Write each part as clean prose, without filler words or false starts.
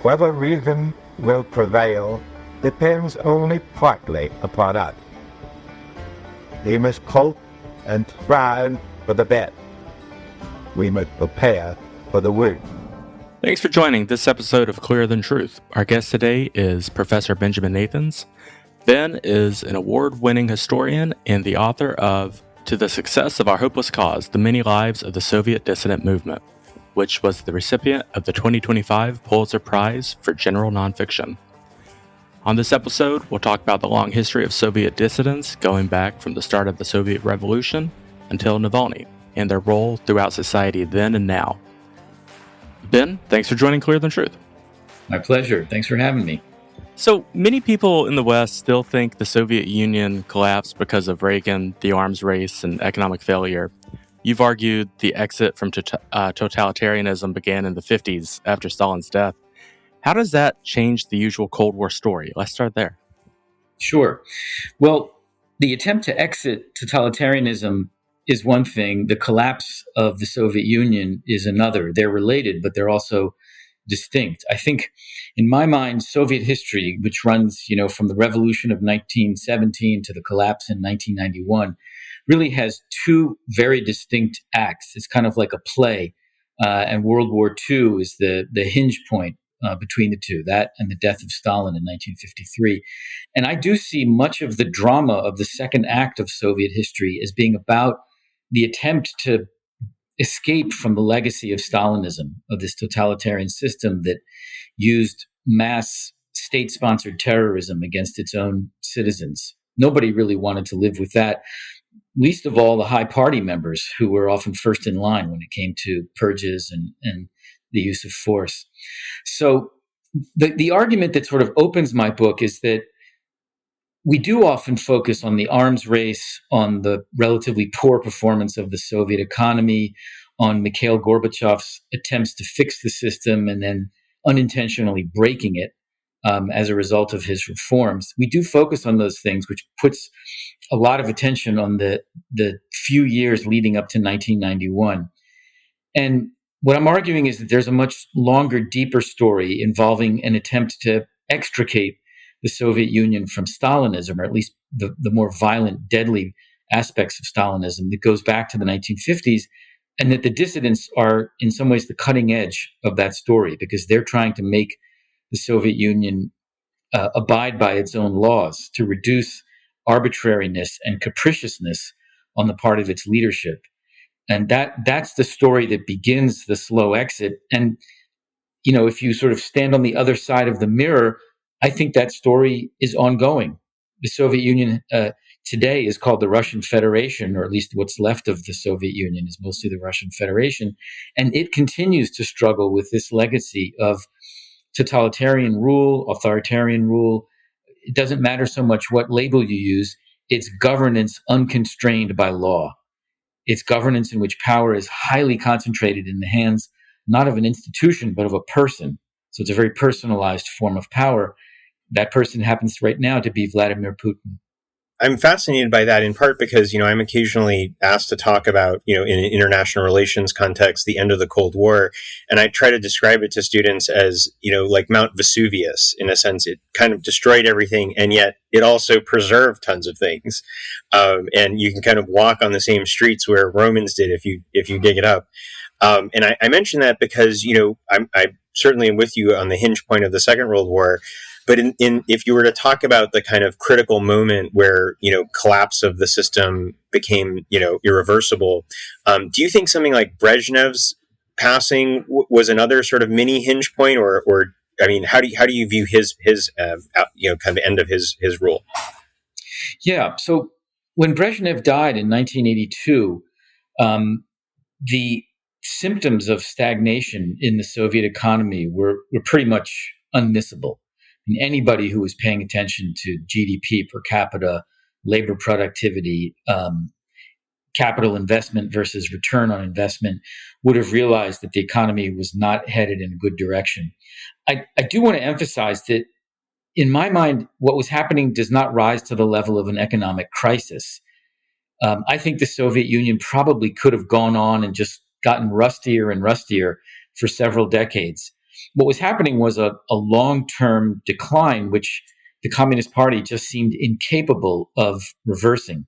Whether reason will prevail depends only partly upon us. We must hope and strive for the best. We must prepare for the worst. Thanks for joining this episode of Clearer Than Truth. Our guest today is Professor Benjamin Nathans. Ben is an award-winning historian and the author of To the Success of Our Hopeless Cause, The Many Lives of the Soviet Dissident Movement, which was the recipient of the 2025 Pulitzer Prize for General Nonfiction. On this episode, we'll talk about the long history of Soviet dissidents going back from the start of the Soviet Revolution until Navalny, and their role throughout society then and now. Ben, thanks for joining Clearer Than Truth. My pleasure. Thanks for having me. So, many people in the West still think the Soviet Union collapsed because of Reagan, the arms race, and economic failure. You've argued the exit from totalitarianism began in the 50s after Stalin's death. How does that change the usual Cold War story? Let's start there. Sure. Well, the attempt to exit totalitarianism is one thing. The collapse of the Soviet Union is another. They're related, but they're also distinct. I think, in my mind, Soviet history, which runs, from the revolution of 1917 to the collapse in 1991, really has two very distinct acts. It's kind of like a play, and World War II is the hinge point between the two, that and the death of Stalin in 1953. And I do see much of the drama of the second act of Soviet history as being about the attempt to escape from the legacy of Stalinism, of this totalitarian system that used mass state-sponsored terrorism against its own citizens. Nobody really wanted to live with that, least of all the high party members who were often first in line when it came to purges and the use of force. So the argument that sort of opens my book is that we do often focus on the arms race, on the relatively poor performance of the Soviet economy, on Mikhail Gorbachev's attempts to fix the system and then unintentionally breaking it as a result of his reforms. We do focus on those things, which puts a lot of attention on the few years leading up to 1991. And what I'm arguing is that there's a much longer, deeper story involving an attempt to extricate the Soviet Union from Stalinism, or at least the more violent, deadly aspects of Stalinism that goes back to the 1950s, and that the dissidents are in some ways the cutting edge of that story because they're trying to make the Soviet Union abide by its own laws to reduce arbitrariness and capriciousness on the part of its leadership. And that's the story that begins the slow exit. And, if you sort of stand on the other side of the mirror, I think that story is ongoing. The Soviet Union today is called the Russian Federation, or at least what's left of the Soviet Union is mostly the Russian Federation. And it continues to struggle with this legacy of totalitarian rule, authoritarian rule. It doesn't matter so much what label you use. It's governance unconstrained by law. It's governance in which power is highly concentrated in the hands, not of an institution, but of a person. So it's a very personalized form of power. That person happens right now to be Vladimir Putin. I'm fascinated by that in part because, I'm occasionally asked to talk about, in an international relations context, the end of the Cold War. And I try to describe it to students as, like Mount Vesuvius. In a sense, it kind of destroyed everything. And yet it also preserved tons of things. And you can kind of walk on the same streets where Romans did if you dig it up. And I mention that because, I certainly am with you on the hinge point of the Second World War. But if you were to talk about the kind of critical moment where, collapse of the system became, irreversible, do you think something like Brezhnev's passing was another sort of mini hinge point, or how do you view his kind of end of his rule? Yeah. So when Brezhnev died in 1982, the symptoms of stagnation in the Soviet economy were pretty much unmissable. And anybody who was paying attention to GDP per capita, labor productivity, capital investment versus return on investment would have realized that the economy was not headed in a good direction. I do want to emphasize that, in my mind, what was happening does not rise to the level of an economic crisis. I think the Soviet Union probably could have gone on and just gotten rustier and rustier for several decades. What was happening was a long-term decline, which the Communist Party just seemed incapable of reversing.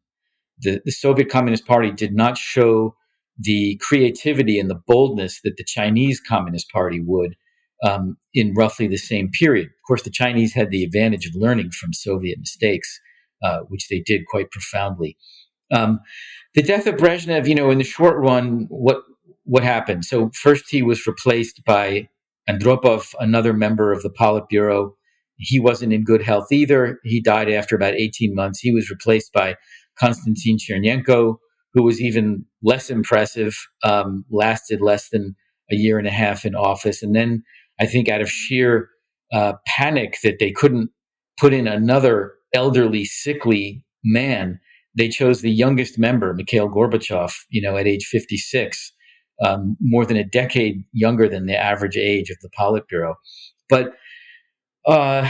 The Soviet Communist Party did not show the creativity and the boldness that the Chinese Communist Party would in roughly the same period. Of course, the Chinese had the advantage of learning from Soviet mistakes, which they did quite profoundly. The death of Brezhnev, in the short run, what happened? So first he was replaced by Andropov, another member of the Politburo. He wasn't in good health either. He died after about 18 months. He was replaced by Konstantin Chernenko, who was even less impressive, lasted less than a year and a half in office. And then I think out of sheer panic that they couldn't put in another elderly, sickly man, they chose the youngest member, Mikhail Gorbachev, at age 56, more than a decade younger than the average age of the Politburo. But I'm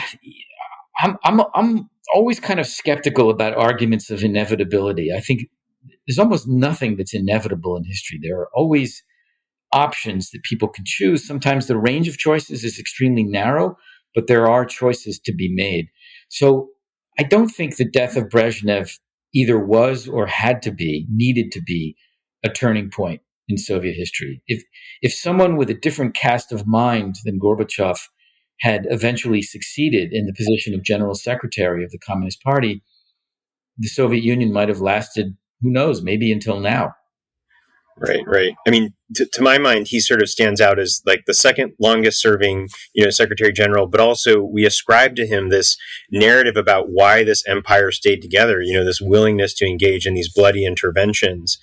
always kind of skeptical about arguments of inevitability. I think there's almost nothing that's inevitable in history. There are always options that people can choose. Sometimes the range of choices is extremely narrow, but there are choices to be made. So I don't think the death of Brezhnev either was or needed to be a turning point in Soviet history. If someone with a different cast of mind than Gorbachev had eventually succeeded in the position of General Secretary of the Communist Party, the Soviet Union might have lasted, who knows, maybe until now. Right. I mean, to my mind, he sort of stands out as like the second longest serving, Secretary General, but also we ascribe to him this narrative about why this empire stayed together, this willingness to engage in these bloody interventions.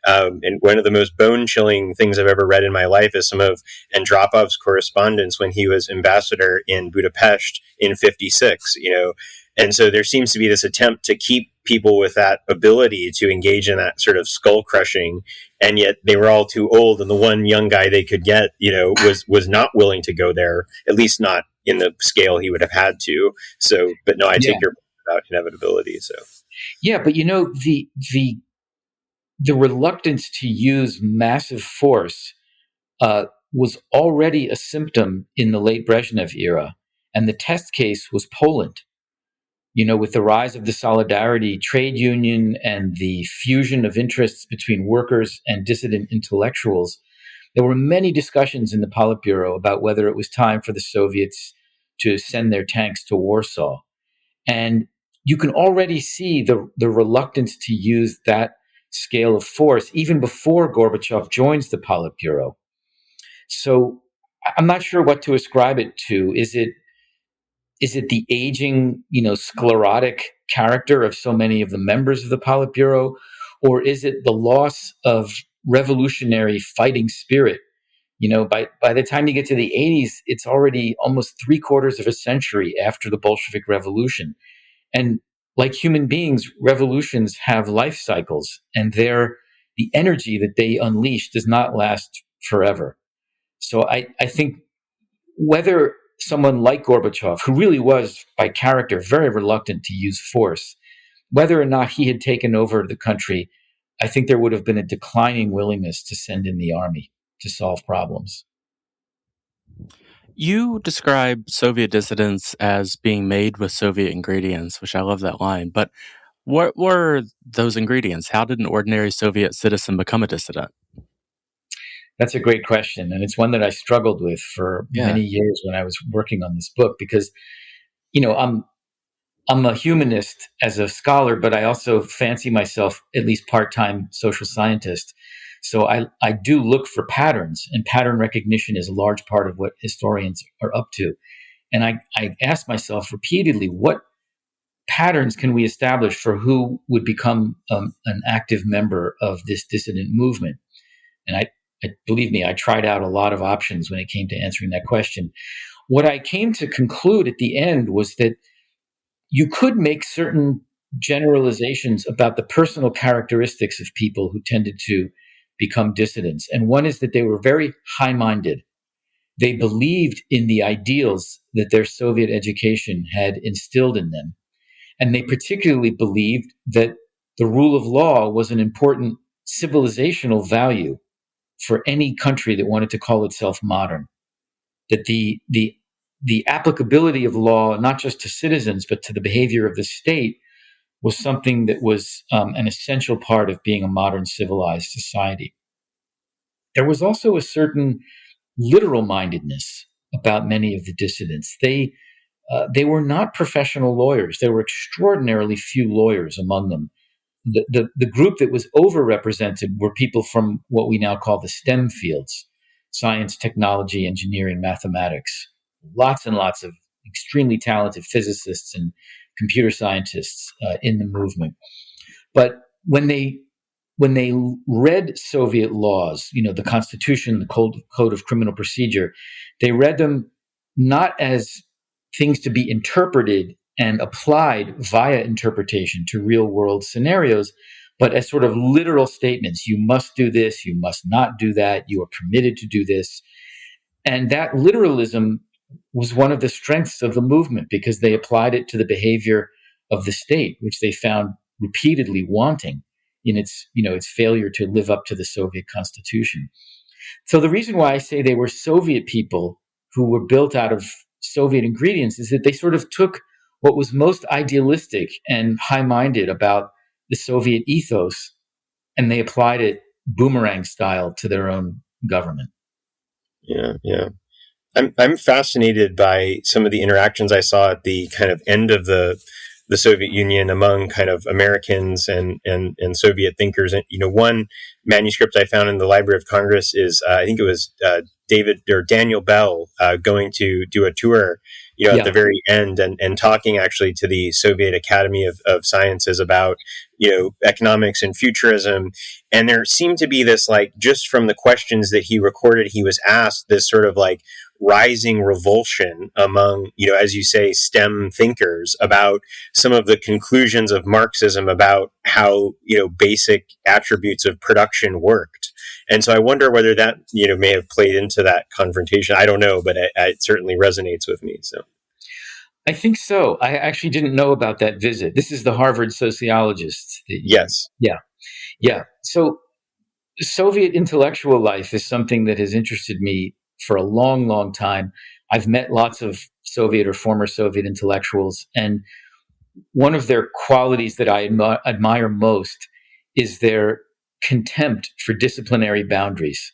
And one of the most bone-chilling things I've ever read in my life is some of Andropov's correspondence when he was ambassador in Budapest in 56, And so there seems to be this attempt to keep people with that ability to engage in that sort of skull crushing, and yet they were all too old, and the one young guy they could get, was not willing to go there, at least not in the scale he would have had to. So, but no, I take your point about inevitability. So, yeah, but the reluctance to use massive force was already a symptom in the late Brezhnev era, and the test case was Poland. With the rise of the Solidarity trade union and the fusion of interests between workers and dissident intellectuals, there were many discussions in the Politburo about whether it was time for the Soviets to send their tanks to Warsaw. And you can already see the reluctance to use that scale of force even before Gorbachev joins the Politburo. So I'm not sure what to ascribe it to. Is it the aging, sclerotic character of so many of the members of the Politburo? Or is it the loss of revolutionary fighting spirit? By the time you get to the 80s, it's already almost 3/4 of a century after the Bolshevik Revolution. And like human beings, revolutions have life cycles, and the energy that they unleash does not last forever. So I think whether someone like Gorbachev, who really was by character very reluctant to use force, whether or not he had taken over the country, I think there would have been a declining willingness to send in the army to solve problems. You describe Soviet dissidents as being made with Soviet ingredients, which I love that line. But what were those ingredients? How did an ordinary Soviet citizen become a dissident? That's a great question. And it's one that I struggled with for many years when I was working on this book, because, I'm a humanist as a scholar, but I also fancy myself at least part-time social scientist. So I do look for patterns, and pattern recognition is a large part of what historians are up to. And I ask myself repeatedly, what patterns can we establish for who would become an active member of this dissident movement? And believe me, I tried out a lot of options when it came to answering that question. What I came to conclude at the end was that you could make certain generalizations about the personal characteristics of people who tended to become dissidents. And one is that they were very high-minded. They believed in the ideals that their Soviet education had instilled in them. And they particularly believed that the rule of law was an important civilizational value for any country that wanted to call itself modern. that the applicability of law, not just to citizens, but to the behavior of the state, was something that was an essential part of being a modern civilized society. There was also a certain literal mindedness about many of the dissidents. They were not professional lawyers. There were extraordinarily few lawyers among them. The group that was overrepresented were people from what we now call the STEM fields: science, technology, engineering, mathematics. Lots and lots of extremely talented physicists and computer scientists in the movement. But when they read Soviet laws, the Constitution, the Code of Criminal Procedure, they read them not as things to be interpreted and applied via interpretation to real world scenarios, but as sort of literal statements. You must do this, you must not do that, you are permitted to do this. And that literalism was one of the strengths of the movement, because they applied it to the behavior of the state, which they found repeatedly wanting in its failure to live up to the Soviet Constitution. So the reason why I say they were Soviet people who were built out of Soviet ingredients is that they sort of took what was most idealistic and high-minded about the Soviet ethos, and they applied it boomerang style to their own government. Yeah. I'm fascinated by some of the interactions I saw at the kind of end of the Soviet Union among kind of Americans and Soviet thinkers. And, one manuscript I found in the Library of Congress is, I think it was Daniel Bell going to do a tour, at the very end and talking actually to the Soviet Academy of Sciences about, economics and futurism. And there seemed to be this, like, just from the questions that he recorded, he was asked, this sort of like rising revulsion among, as you say, STEM thinkers about some of the conclusions of Marxism about how, basic attributes of production worked. And so I wonder whether that, may have played into that confrontation. I don't know, but it certainly resonates with me. So I think so. I actually didn't know about that visit. This is the Harvard sociologist. Yes. Yeah. So Soviet intellectual life is something that has interested me for a long, long time. I've met lots of Soviet or former Soviet intellectuals, and one of their qualities that I admire most is their contempt for disciplinary boundaries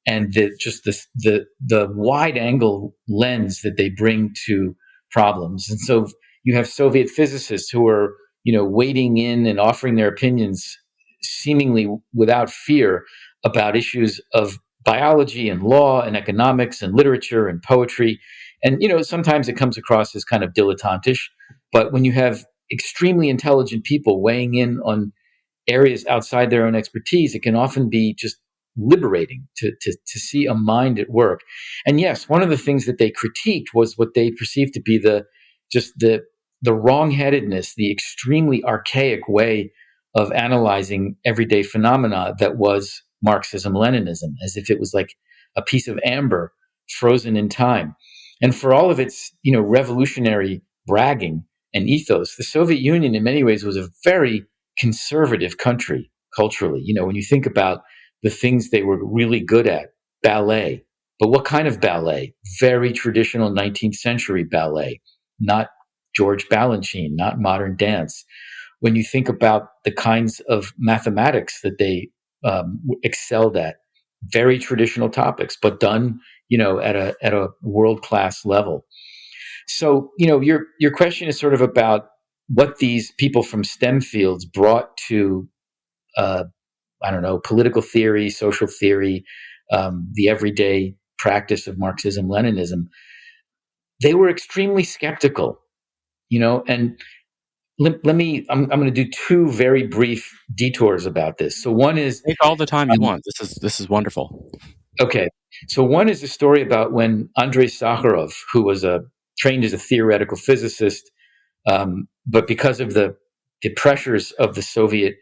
and the wide angle lens that they bring to problems. And so you have Soviet physicists who are, wading in and offering their opinions seemingly without fear about issues of biology and law and economics and literature and poetry. And, sometimes it comes across as kind of dilettantish, but when you have extremely intelligent people weighing in on areas outside their own expertise, it can often be just liberating to see a mind at work. And yes, one of the things that they critiqued was what they perceived to be the wrongheadedness, the extremely archaic way of analyzing everyday phenomena that was Marxism-Leninism, as if it was like a piece of amber frozen in time. And for all of its, revolutionary bragging and ethos, the Soviet Union in many ways was a very conservative country culturally. When you think about the things they were really good at, ballet. But what kind of ballet? Very traditional 19th century ballet, not George Balanchine, not modern dance. When you think about the kinds of mathematics that they excelled at, very traditional topics, but done, at a world-class level. So, your question is sort of about what these people from STEM fields brought to, political theory, social theory, the everyday practice of Marxism-Leninism. They were extremely skeptical, and I'm going to do two very brief detours about this. So one is take all the time you want. This is wonderful. Okay. So one is a story about when Andrei Sakharov, who was trained as a theoretical physicist, but because of the pressures of the Soviet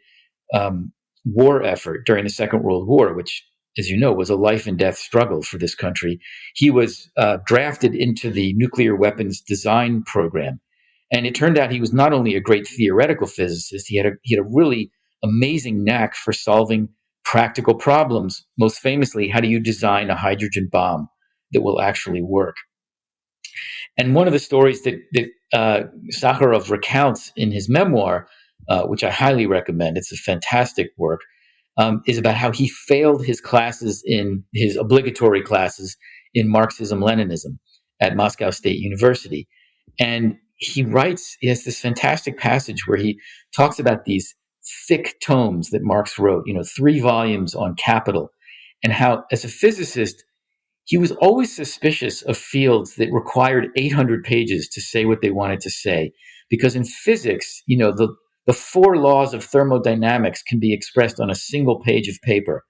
war effort during the Second World War, which, as you know, was a life and death struggle for this country, he was drafted into the nuclear weapons design program. And it turned out he was not only a great theoretical physicist, he had a really amazing knack for solving practical problems. Most famously, how do you design a hydrogen bomb? that will actually work. And one of the stories that Sakharov recounts in his memoir, which I highly recommend, it's a fantastic work, is about how he failed his classes in his obligatory classes in Marxism-Leninism at Moscow State University. And he has this fantastic passage where he talks about these thick tomes that Marx wrote, 3 volumes on Capital, and how, as a physicist, he was always suspicious of fields that required 800 pages to say what they wanted to say. Because in physics, the 4 laws of thermodynamics can be expressed on a single page of paper.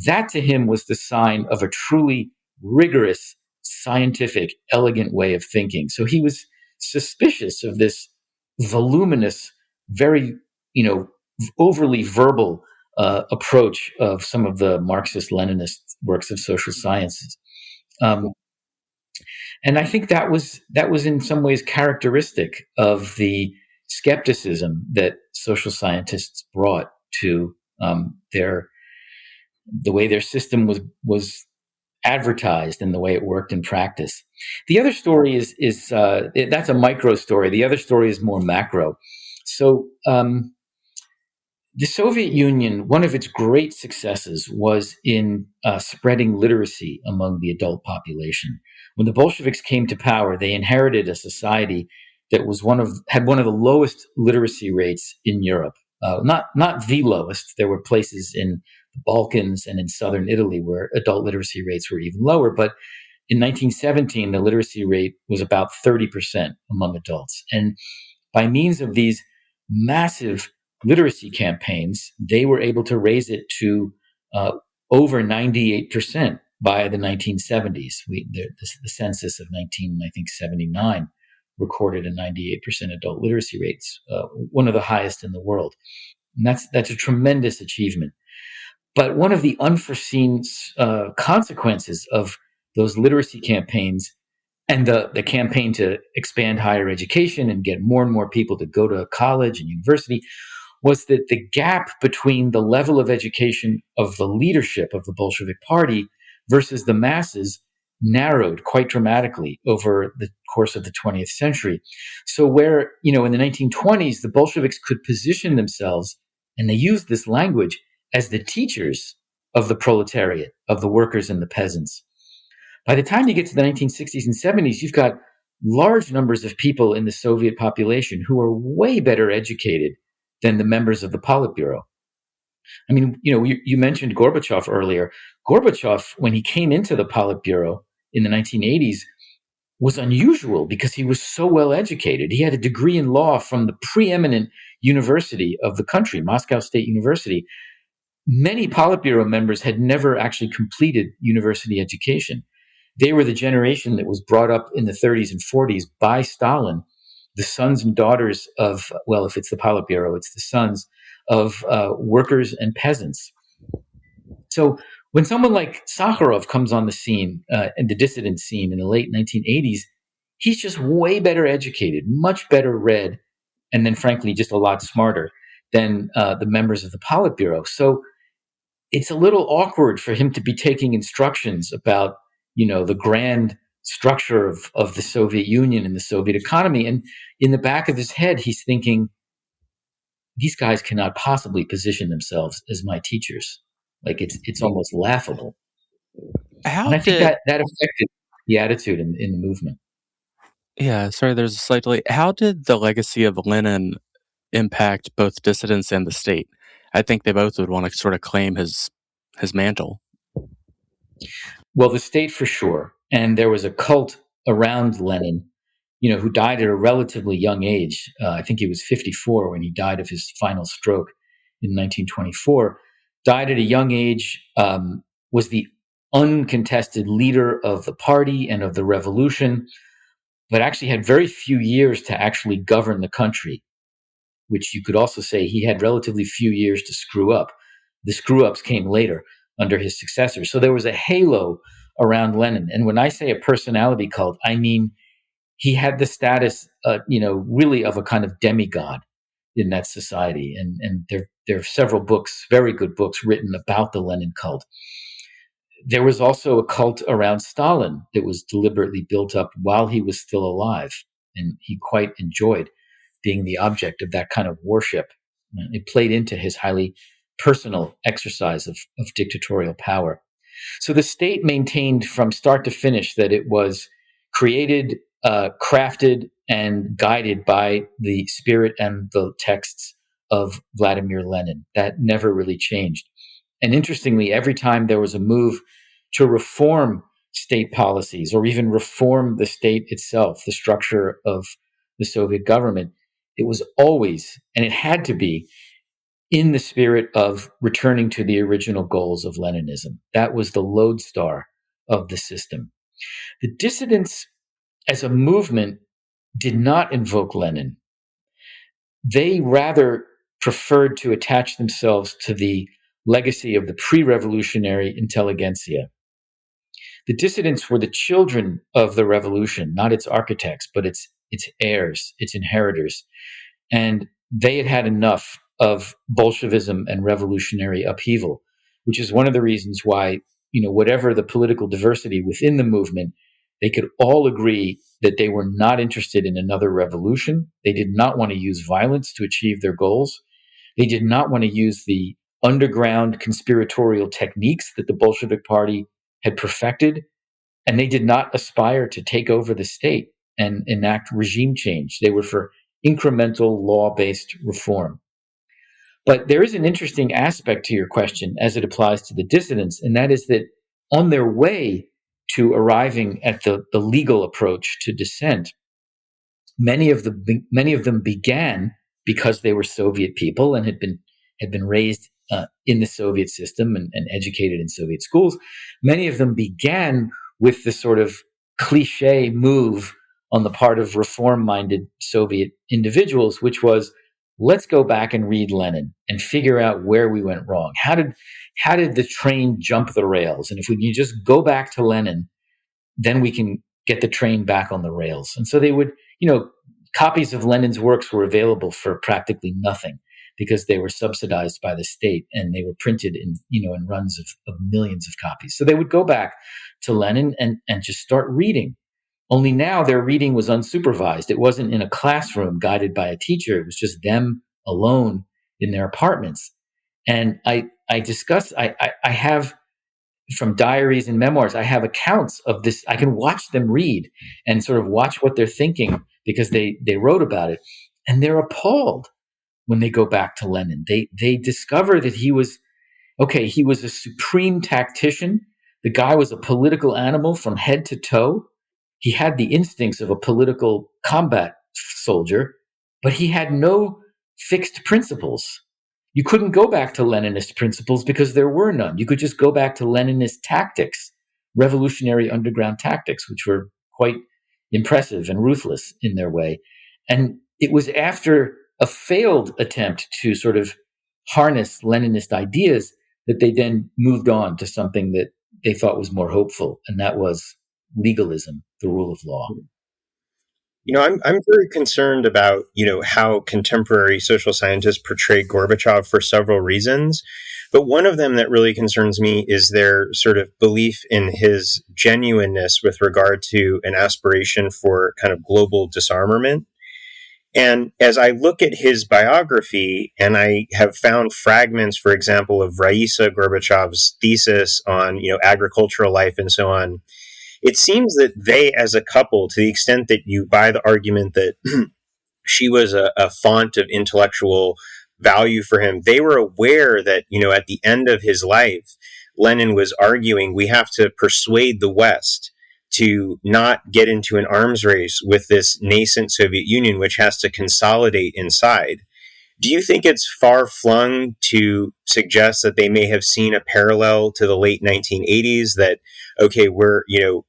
That to him was the sign of a truly rigorous, scientific, elegant way of thinking. So he was suspicious of this voluminous, very, overly verbal approach of some of the Marxist-Leninist works of social sciences. And I think that was in some ways characteristic of the skepticism that social scientists brought to the way their system was advertised and the way it worked in practice. The other story is that's a micro story. The other story is more macro. So the Soviet Union, one of its great successes was in spreading literacy among the adult population. When the Bolsheviks came to power, they inherited a society that had one of the lowest literacy rates in Europe. Not the lowest. There were places in the Balkans and in southern Italy where adult literacy rates were even lower. But in 1917, the literacy rate was about 30% among adults. And by means of these massive literacy campaigns, they were able to raise it to over 98% by the 1970s. The census of 1979 recorded a 98% adult literacy rates, one of the highest in the world. And that's a tremendous achievement. But one of the unforeseen consequences of those literacy campaigns and the campaign to expand higher education and get more and more people to go to college and university was that the gap between the level of education of the leadership of the Bolshevik Party versus the masses narrowed quite dramatically over the course of the 20th century. So where, in the 1920s, the Bolsheviks could position themselves, and they used this language, as the teachers of the proletariat, of the workers and the peasants. By the time you get to the 1960s and 70s, you've got large numbers of people in the Soviet population who are way better educated than the members of the Politburo. I mean, you mentioned Gorbachev earlier. Gorbachev, when he came into the Politburo in the 1980s, was unusual because he was so well educated. He had a degree in law from the preeminent university of the country, Moscow State University. Many Politburo members had never actually completed university education. They were the generation that was brought up in the 30s and 40s by Stalin, the sons and daughters of, well, if it's the Politburo, it's the sons of workers and peasants. So when someone like Sakharov comes on the scene, in the dissident scene in the late 1980s, he's just way better educated, much better read, and then frankly, just a lot smarter than the members of the Politburo. So it's a little awkward for him to be taking instructions about, the grand structure of the Soviet Union and the Soviet economy. And in the back of his head, he's thinking, these guys cannot possibly position themselves as my teachers. Like it's almost laughable. And I think that affected the attitude in the movement. Yeah, sorry, there's a slight delay. How did the legacy of Lenin impact both dissidents and the state? I think they both would want to sort of claim his mantle. Well, the state for sure. And there was a cult around Lenin, who died at a relatively young age. I think he was 54 when he died of his final stroke in 1924. Died at a young age, was the uncontested leader of the party and of the revolution, but actually had very few years to actually govern the country, which you could also say he had relatively few years to screw up. The screw-ups came later under his successor. So there was a halo around Lenin. And when I say a personality cult, I mean he had the status, really of a kind of demigod in that society. And there are several books, very good books, written about the Lenin cult. there was also a cult around Stalin that was deliberately built up while he was still alive. And he quite enjoyed being the object of that kind of worship. It played into his highly personal exercise of dictatorial power. So the state maintained from start to finish that it was created, crafted, and guided by the spirit and the texts of Vladimir Lenin. That never really changed. And interestingly, every time there was a move to reform state policies or even reform the state itself, the structure of the Soviet government, it was always, and it had to be, in the spirit of returning to the original goals of Leninism. That was the lodestar of the system. The dissidents as a movement did not invoke Lenin. They rather preferred to attach themselves to the legacy of the pre-revolutionary intelligentsia. The dissidents were the children of the revolution, not its architects, but its heirs, its inheritors. And they had had enough of Bolshevism and revolutionary upheaval, which is one of the reasons why, whatever the political diversity within the movement, they could all agree that they were not interested in another revolution. They did not want to use violence to achieve their goals. They did not want to use the underground conspiratorial techniques that the Bolshevik Party had perfected. And they did not aspire to take over the state and enact regime change. They were for incremental law-based reform. But there is an interesting aspect to your question as it applies to the dissidents, and that is that on their way to arriving at the legal approach to dissent, many of them began because they were Soviet people and had been raised in the Soviet system and educated in Soviet schools. Many of them began with the sort of cliche move on the part of reform-minded Soviet individuals, which was, let's go back and read Lenin and figure out where we went wrong. How did the train jump the rails? And if we can just go back to Lenin, then we can get the train back on the rails. And so they would, copies of Lenin's works were available for practically nothing because they were subsidized by the state and they were printed in runs of millions of copies. So they would go back to Lenin and just start reading. Only now their reading was unsupervised. It wasn't in a classroom guided by a teacher. It was just them alone in their apartments. And I have, from diaries and memoirs, I have accounts of this. I can watch them read and sort of watch what they're thinking because they wrote about it. And they're appalled when they go back to Lenin. They discover that he was a supreme tactician. The guy was a political animal from head to toe. He had the instincts of a political combat soldier, but he had no fixed principles. You couldn't go back to Leninist principles because there were none. You could just go back to Leninist tactics, revolutionary underground tactics, which were quite impressive and ruthless in their way. And it was after a failed attempt to sort of harness Leninist ideas that they then moved on to something that they thought was more hopeful, and that was legalism, the rule of law. I'm very concerned about, how contemporary social scientists portray Gorbachev for several reasons. But one of them that really concerns me is their sort of belief in his genuineness with regard to an aspiration for kind of global disarmament. And as I look at his biography, and I have found fragments, for example, of Raisa Gorbachev's thesis on, agricultural life and so on, it seems that they, as a couple, to the extent that you buy the argument that she was a font of intellectual value for him, they were aware that, at the end of his life, Lenin was arguing we have to persuade the West to not get into an arms race with this nascent Soviet Union, which has to consolidate inside. Do you think it's far-flung to suggest that they may have seen a parallel to the late 1980s that, okay, we're,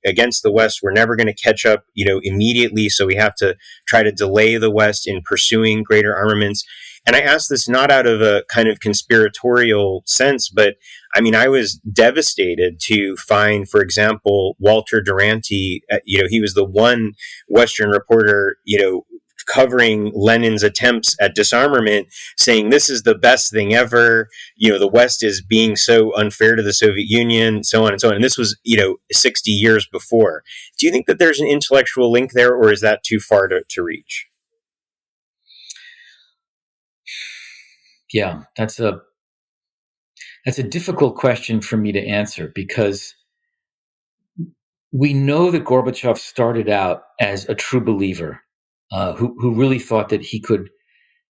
against the West, we're never going to catch up, immediately, so we have to try to delay the West in pursuing greater armaments? And I ask this not out of a kind of conspiratorial sense, but I was devastated to find, for example, Walter Duranty, he was the one Western reporter, covering Lenin's attempts at disarmament, saying this is the best thing ever. The West is being so unfair to the Soviet Union, so on and so on. And this was, 60 years before. Do you think that there's an intellectual link there, or is that too far to reach? Yeah, that's a difficult question for me to answer, because we know that Gorbachev started out as a true believer, who really thought that he could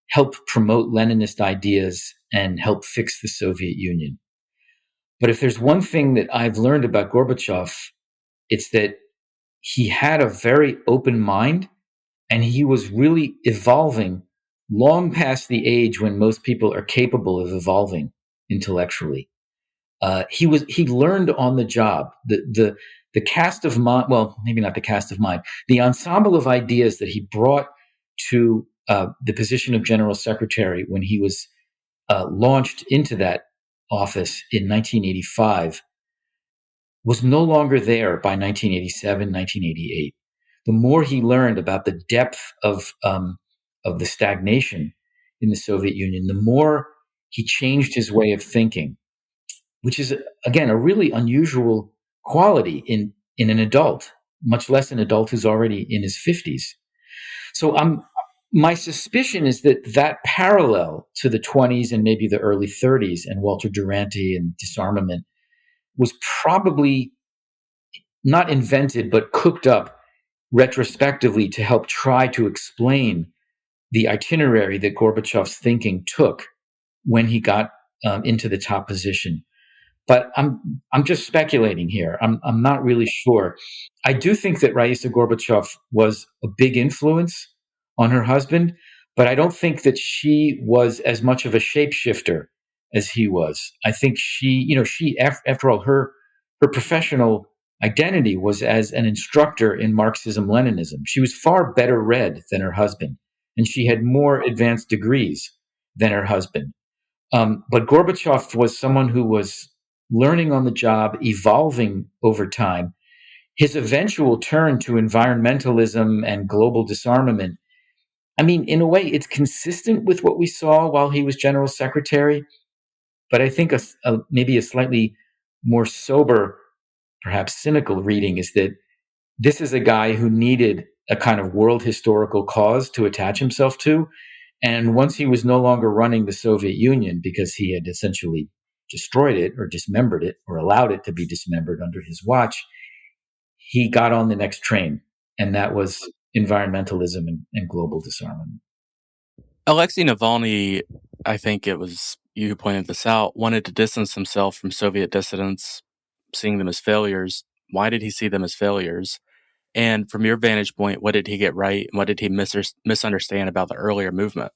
help promote Leninist ideas and help fix the Soviet Union. But if there's one thing that I've learned about Gorbachev, it's that he had a very open mind, and he was really evolving long past the age when most people are capable of evolving intellectually. He learned on the job. The cast of mind, well, maybe not the cast of mind, the ensemble of ideas that he brought to the position of General Secretary when he was launched into that office in 1985 was no longer there by 1987, 1988. The more he learned about the depth of the stagnation in the Soviet Union, the more he changed his way of thinking, which is, again, a really unusual quality in an adult, much less an adult who's already in his 50s. So my suspicion is that parallel to the 20s and maybe the early 30s and Walter Duranty and disarmament was probably not invented, but cooked up retrospectively to help try to explain the itinerary that Gorbachev's thinking took when he got into the top position. But I'm just speculating here. I'm not really sure. I do think that Raisa Gorbachev was a big influence on her husband, but I don't think that she was as much of a shapeshifter as he was. I think she after all, her professional identity was as an instructor in Marxism-Leninism. She was far better read than her husband, and she had more advanced degrees than her husband. But Gorbachev was someone who was learning on the job, evolving over time. His eventual turn to environmentalism and global disarmament, I mean, in a way, it's consistent with what we saw while he was general secretary. But I think maybe a slightly more sober, perhaps cynical reading is that this is a guy who needed a kind of world historical cause to attach himself to. And once he was no longer running the Soviet Union because he had essentially destroyed it or dismembered it or allowed it to be dismembered under his watch, he got on the next train. And that was environmentalism and global disarmament. Alexei Navalny, I think it was you who pointed this out, wanted to distance himself from Soviet dissidents, seeing them as failures. Why did he see them as failures? And from your vantage point, what did he get right? And what did he misunderstand about the earlier movement?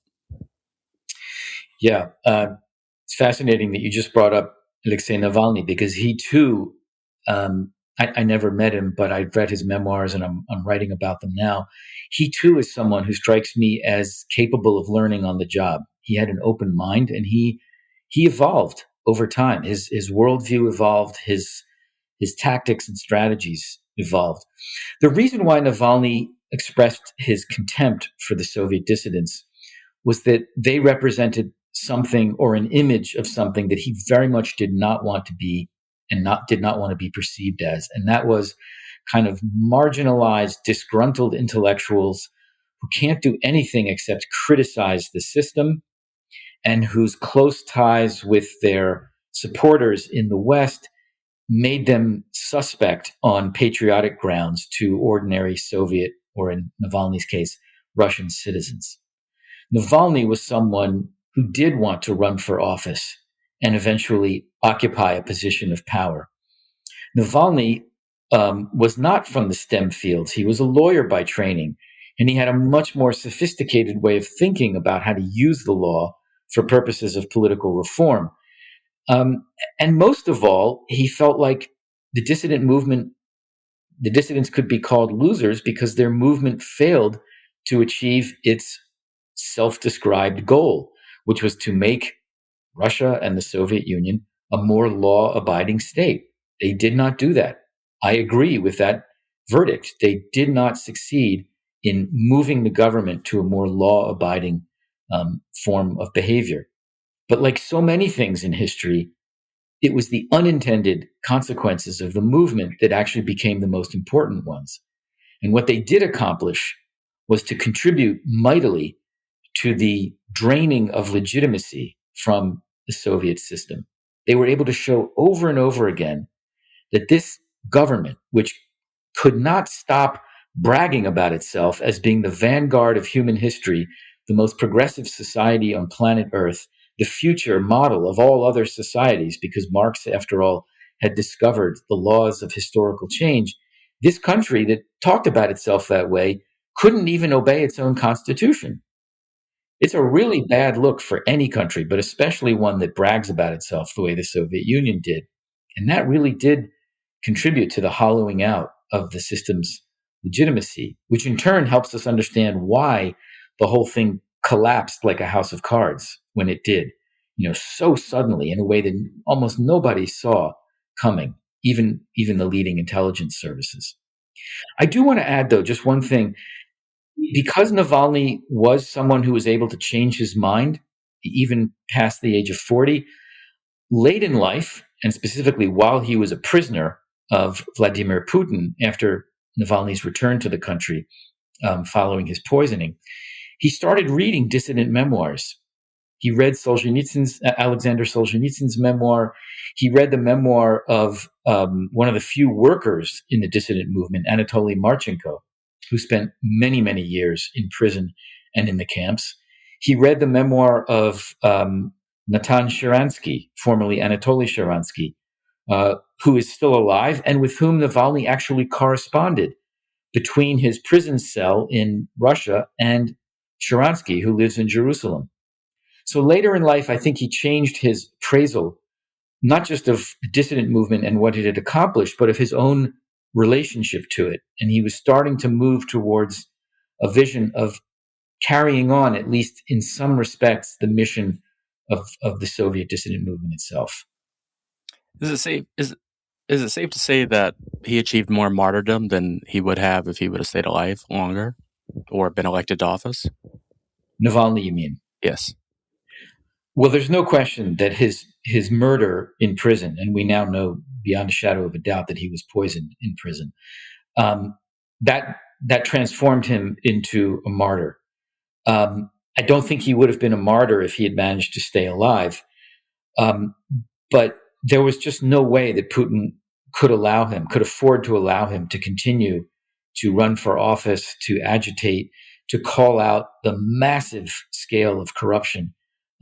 Yeah, it's fascinating that you just brought up Alexei Navalny, because he too, I never met him, but I've read his memoirs and I'm writing about them now. He too is someone who strikes me as capable of learning on the job. He had an open mind, and he evolved over time. His worldview evolved, his tactics and strategies evolved. The reason why Navalny expressed his contempt for the Soviet dissidents was that they represented something, or an image of something, that he very much did not want to be and did not want to be perceived as. And that was kind of marginalized, disgruntled intellectuals who can't do anything except criticize the system, and whose close ties with their supporters in the West made them suspect on patriotic grounds to ordinary Soviet, or in Navalny's case, Russian citizens. Navalny was someone who did want to run for office and eventually occupy a position of power. Navalny was not from the STEM fields. He was a lawyer by training, and he had a much more sophisticated way of thinking about how to use the law for purposes of political reform. And most of all, he felt like the dissident movement, the dissidents could be called losers because their movement failed to achieve its self-described goal, which was to make Russia and the Soviet Union a more law-abiding state. They did not do that. I agree with that verdict. They did not succeed in moving the government to a more law-abiding form of behavior. But like so many things in history, it was the unintended consequences of the movement that actually became the most important ones. And what they did accomplish was to contribute mightily to the draining of legitimacy from the Soviet system. They were able to show over and over again that this government, which could not stop bragging about itself as being the vanguard of human history, the most progressive society on planet Earth, the future model of all other societies, because Marx, after all, had discovered the laws of historical change, this country that talked about itself that way couldn't even obey its own constitution. It's a really bad look for any country, but especially one that brags about itself the way the Soviet Union did. And that really did contribute to the hollowing out of the system's legitimacy, which in turn helps us understand why the whole thing collapsed like a house of cards when it did, so suddenly in a way that almost nobody saw coming, even the leading intelligence services. I do want to add, though, just one thing. Because Navalny was someone who was able to change his mind, even past the age of 40, late in life, and specifically while he was a prisoner of Vladimir Putin after Navalny's return to the country following his poisoning, he started reading dissident memoirs. He read Alexander Solzhenitsyn's memoir. He read the memoir of one of the few workers in the dissident movement, Anatoly Marchenko, who spent many, many years in prison and in the camps. He read the memoir of Natan Sharansky, formerly Anatoly Sharansky, who is still alive and with whom Navalny actually corresponded between his prison cell in Russia and Sharansky, who lives in Jerusalem. So later in life, I think he changed his appraisal, not just of the dissident movement and what it had accomplished, but of his own relationship to it. And he was starting to move towards a vision of carrying on, at least in some respects, the mission of the Soviet dissident movement itself. Is it safe to say that he achieved more martyrdom than he would have if he would have stayed alive longer or been elected to office? Navalny, you mean? Yes. Well, there's no question that his murder in prison, and we now know beyond a shadow of a doubt that he was poisoned in prison, that transformed him into a martyr. I don't think he would have been a martyr if he had managed to stay alive. But there was just no way that Putin could afford to allow him to continue to run for office, to agitate, to call out the massive scale of corruption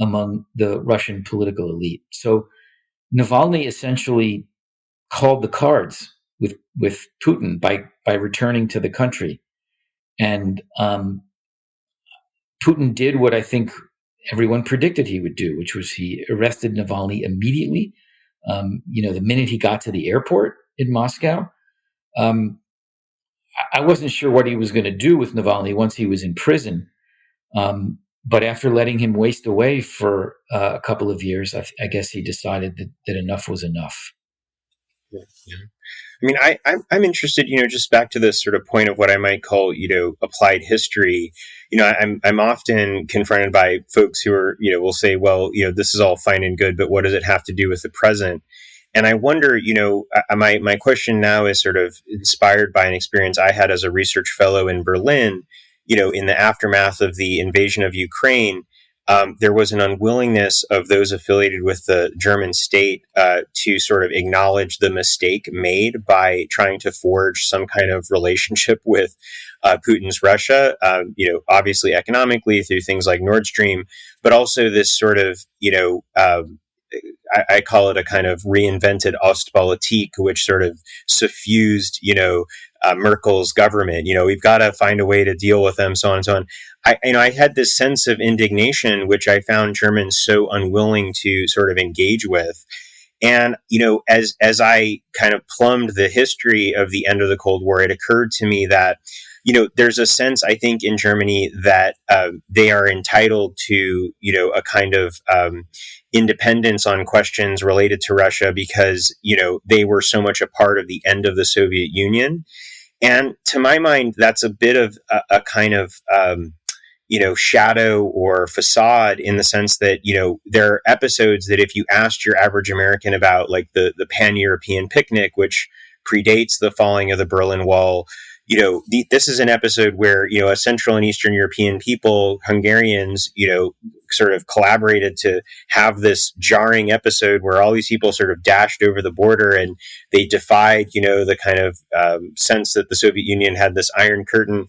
among the Russian political elite. So Navalny essentially called the cards with Putin by returning to the country. And Putin did what I think everyone predicted he would do, which was he arrested Navalny immediately. The minute he got to the airport in Moscow. I wasn't sure what he was going to do with Navalny once he was in prison. But after letting him waste away for a couple of years, I guess he decided that enough was enough. Yeah. I mean, I'm interested, just back to this sort of point of what I might call, applied history. I'm often confronted by folks who are, will say, well, this is all fine and good, but what does it have to do with the present? And I wonder, my question now is sort of inspired by an experience I had as a research fellow in Berlin. In the aftermath of the invasion of Ukraine, there was an unwillingness of those affiliated with the German state to sort of acknowledge the mistake made by trying to forge some kind of relationship with Putin's Russia, obviously economically through things like Nord Stream, but also this sort of, I call it a kind of reinvented Ostpolitik, which sort of suffused, Merkel's government. We've got to find a way to deal with them, so on and so on. I had this sense of indignation, which I found Germans so unwilling to sort of engage with. And, as I kind of plumbed the history of the end of the Cold War, it occurred to me that, there's a sense, I think, in Germany that they are entitled to, a kind of independence on questions related to Russia because, they were so much a part of the end of the Soviet Union. And to my mind, that's a bit of a kind of shadow or facade, in the sense that, there are episodes that if you asked your average American about, like the Pan-European picnic, which predates the falling of the Berlin Wall, this is an episode where, a Central and Eastern European people, Hungarians, sort of collaborated to have this jarring episode where all these people sort of dashed over the border, and they defied, the kind of sense that the Soviet Union had this Iron Curtain.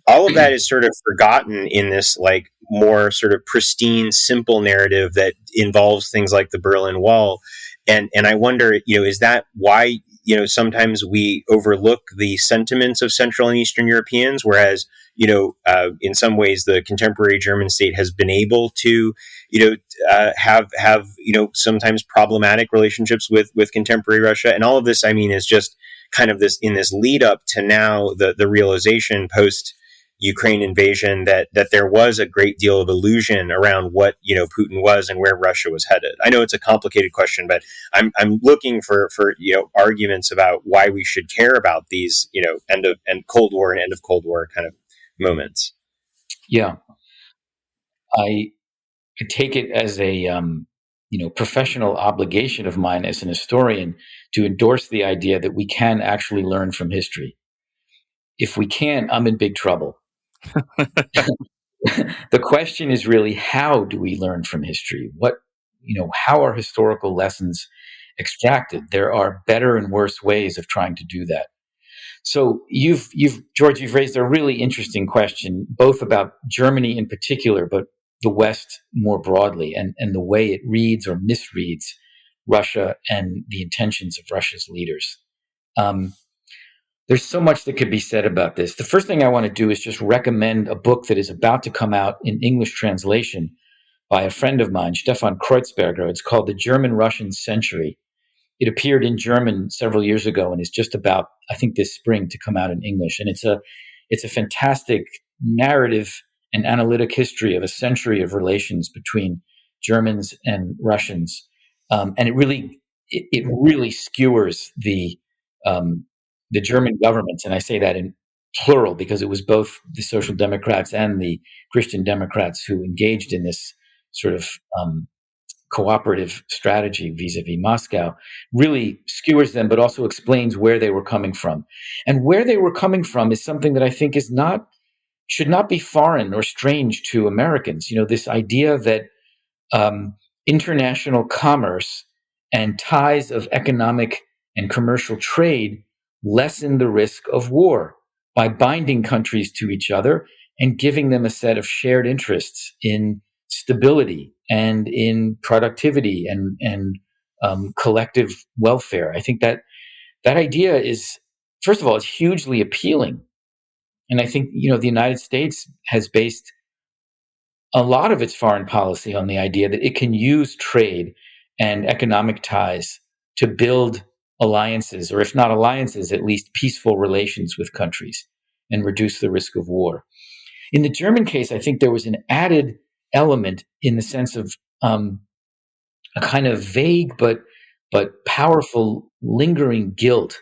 All of that is sort of forgotten in this, like, more sort of pristine, simple narrative that involves things like the Berlin Wall. And I wonder, is that why, sometimes we overlook the sentiments of Central and Eastern Europeans, whereas, in some ways the contemporary German state has been able to, have sometimes problematic relationships with contemporary Russia. And all of this, I mean, is just kind of this lead up to now the realization post Ukraine invasion that there was a great deal of illusion around what Putin was and where Russia was headed. I know it's a complicated question, but I'm looking for arguments about why we should care about these end of Cold War and end of Cold War kind of moments. Yeah, I take it as a professional obligation of mine as an historian to endorse the idea that we can actually learn from history. If we can't, I'm in big trouble. The question is really, how do we learn from history? How are historical lessons extracted? There are better and worse ways of trying to do that. So George, you've raised a really interesting question, both about Germany in particular, but the West more broadly, and the way it reads or misreads Russia and the intentions of Russia's leaders. There's so much that could be said about this. The first thing I want to do is just recommend a book that is about to come out in English translation by a friend of mine, Stefan Kreuzberger. It's called The German-Russian Century. It appeared in German several years ago and is just about, I think, this spring to come out in English. And it's a fantastic narrative and analytic history of a century of relations between Germans and Russians. And it really skewers the German governments, and I say that in plural because it was both the Social Democrats and the Christian Democrats who engaged in this sort of cooperative strategy vis-a-vis Moscow, really skewers them, but also explains where they were coming from. And where they were coming from is something that I think should not be foreign or strange to Americans. This idea that international commerce and ties of economic and commercial trade lessen the risk of war by binding countries to each other and giving them a set of shared interests in stability and in productivity and collective welfare. I think that idea is, first of all, it's hugely appealing. And I think, the United States has based a lot of its foreign policy on the idea that it can use trade and economic ties to build alliances, or if not alliances, at least peaceful relations with countries and reduce the risk of war. In the German case, I think there was an added element in the sense of a kind of vague but powerful, lingering guilt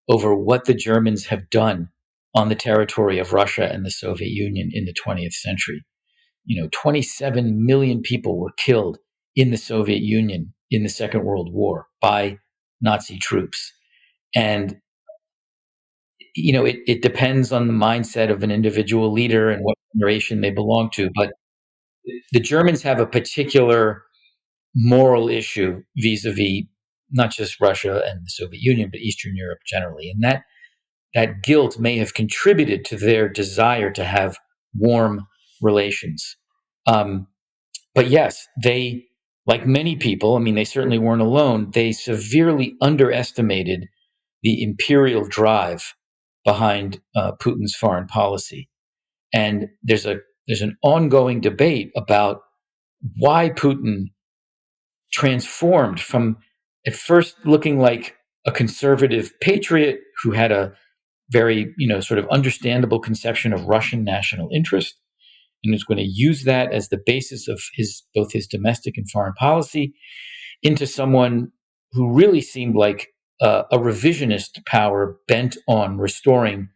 over what the Germans have done on the territory of Russia and the Soviet Union in the 20th century. 27 million people were killed in the Soviet Union in the Second World War by Nazi troops. And, it depends on the mindset of an individual leader and what generation they belong to. But the Germans have a particular moral issue vis-a-vis not just Russia and the Soviet Union, but Eastern Europe generally. And that guilt may have contributed to their desire to have warm relations. But yes, they, like many people, they certainly weren't alone, they severely underestimated the imperial drive behind Putin's foreign policy. And there's an ongoing debate about why Putin transformed from at first looking like a conservative patriot who had a very, sort of understandable conception of Russian national interest, and is going to use that as the basis of both his domestic and foreign policy, into someone who really seemed like a revisionist power bent on restoring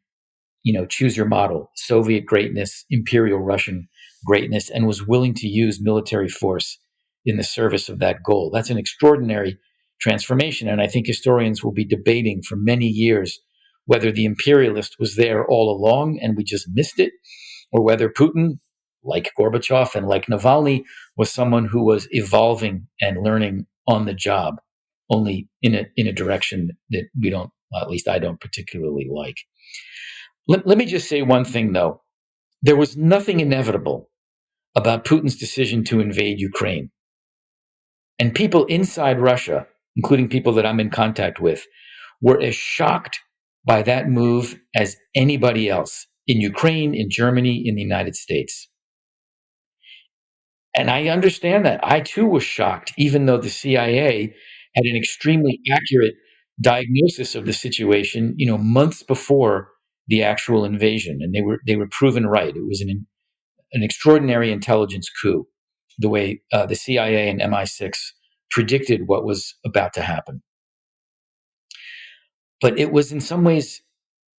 choose your model, Soviet greatness, Imperial Russian greatness, and was willing to use military force in the service of that goal. That's an extraordinary transformation. And I think historians will be debating for many years whether the imperialist was there all along and we just missed it, or whether Putin, like Gorbachev and like Navalny, was someone who was evolving and learning on the job, only in a direction that we don't, well, at least I don't particularly like. Let me just say one thing, though. There was nothing inevitable about Putin's decision to invade Ukraine. And people inside Russia, including people that I'm in contact with, were as shocked by that move as anybody else in Ukraine, in Germany, in the United States. And I understand that. I too was shocked, even though the CIA had an extremely accurate diagnosis of the situation, months before the actual invasion, and they were proven right. It was an extraordinary intelligence coup, the way the CIA and MI6 predicted what was about to happen. But it was in some ways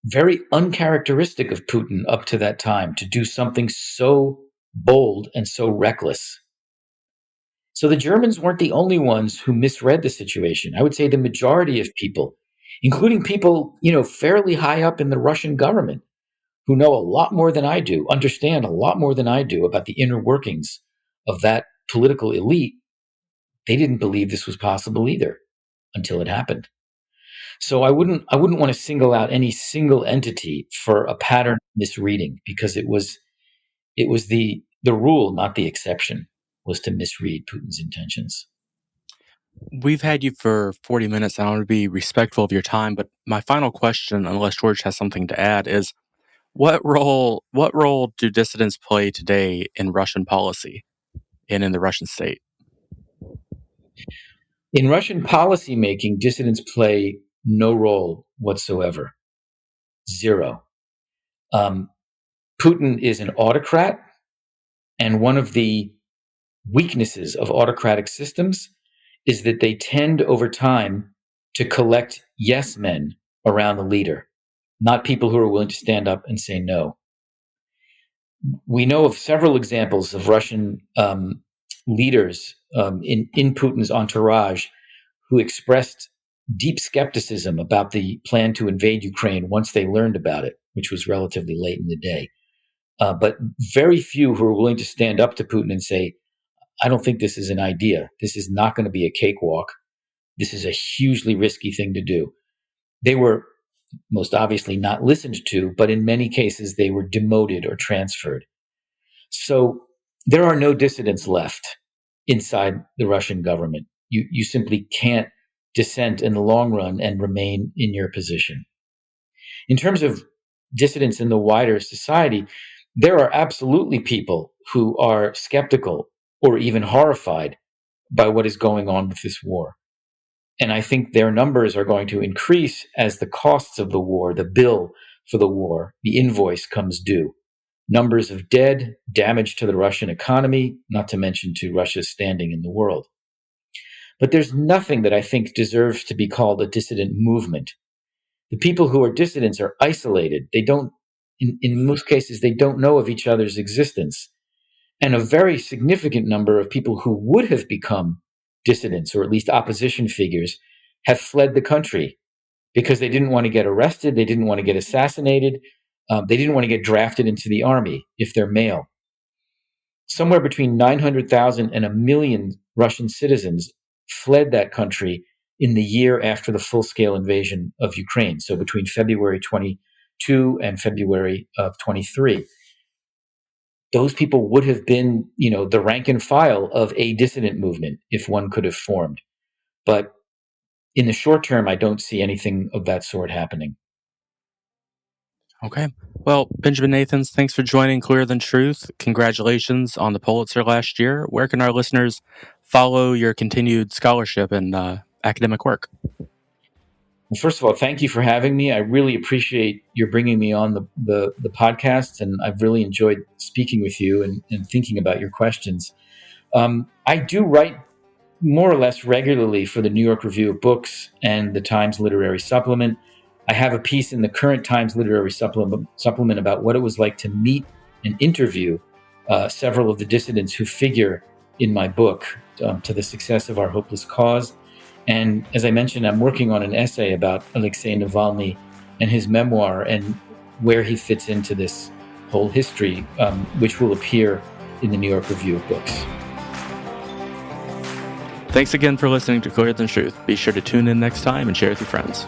very uncharacteristic of Putin up to that time to do something so bold and so reckless. So the Germans weren't the only ones who misread the situation. I would say the majority of people, including people, fairly high up in the Russian government, who know a lot more than I do, understand a lot more than I do about the inner workings of that political elite, they didn't believe this was possible either until it happened. So I wouldn't want to single out any single entity for a pattern of misreading, because it was the rule, not the exception, was to misread Putin's intentions. We've had you for 40 minutes. I want to be respectful of your time, but my final question, unless George has something to add, is what role do dissidents play today in Russian policy and in the Russian state? In Russian policy making, dissidents play no role whatsoever. Zero. Putin is an autocrat, and one of the weaknesses of autocratic systems is that they tend over time to collect yes men around the leader, not people who are willing to stand up and say no. We know of several examples of Russian leaders in Putin's entourage who expressed deep skepticism about the plan to invade Ukraine once they learned about it, which was relatively late in the day. But very few who were willing to stand up to Putin and say, I don't think this is an idea. This is not going to be a cakewalk. This is a hugely risky thing to do. They were most obviously not listened to, but in many cases they were demoted or transferred. So there are no dissidents left inside the Russian government. You simply can't dissent in the long run and remain in your position. In terms of dissidents in the wider society, there are absolutely people who are skeptical or even horrified by what is going on with this war. And I think their numbers are going to increase as the costs of the war, the bill for the war, the invoice comes due. Numbers of dead, damage to the Russian economy, not to mention to Russia's standing in the world. But there's nothing that I think deserves to be called a dissident movement. The people who are dissidents are isolated. They don't, in most cases, they don't know of each other's existence. And a very significant number of people who would have become dissidents, or at least opposition figures, have fled the country because they didn't want to get arrested, they didn't want to get assassinated, they didn't want to get drafted into the army if they're male. Somewhere between 900,000 and 1 million Russian citizens fled that country in the year after the full-scale invasion of Ukraine, so between February 22 and February of 23. Those people would have been, the rank and file of a dissident movement if one could have formed. But in the short term, I don't see anything of that sort happening. Okay. Well, Benjamin Nathans, thanks for joining Clearer Than Truth. Congratulations on the Pulitzer last year. Where can our listeners follow your continued scholarship and academic work? Well, first of all, thank you for having me. I really appreciate your bringing me on the podcast, and I've really enjoyed speaking with you and thinking about your questions. I do write more or less regularly for the New York Review of Books and the Times Literary Supplement. I have a piece in the current Times Literary Supplement about what it was like to meet and interview several of the dissidents who figure in my book, To the Success of Our Hopeless Cause. And as I mentioned, I'm working on an essay about Alexei Navalny and his memoir and where he fits into this whole history, which will appear in the New York Review of Books. Thanks again for listening to Clearer Than Truth. Be sure to tune in next time and share with your friends.